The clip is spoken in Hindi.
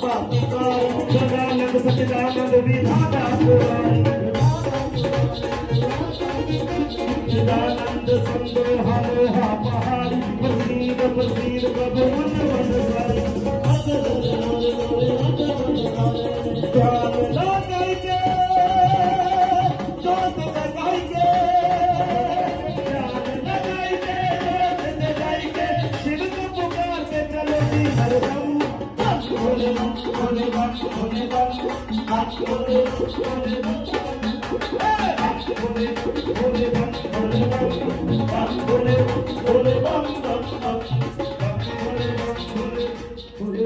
सदानंद सचिदानंद विधाता सदानंद संदोहा मोहा पहाड़ी प्रसीद प्रसीद प्रभु मन मन सारी ज्ञान लगाई के जोत लगाई के ज्ञान लगाई के जोत लगाई के शिव को पुकार के चलो जी हरदम भोले भोले भोले भोले भोले भोले भोले भोले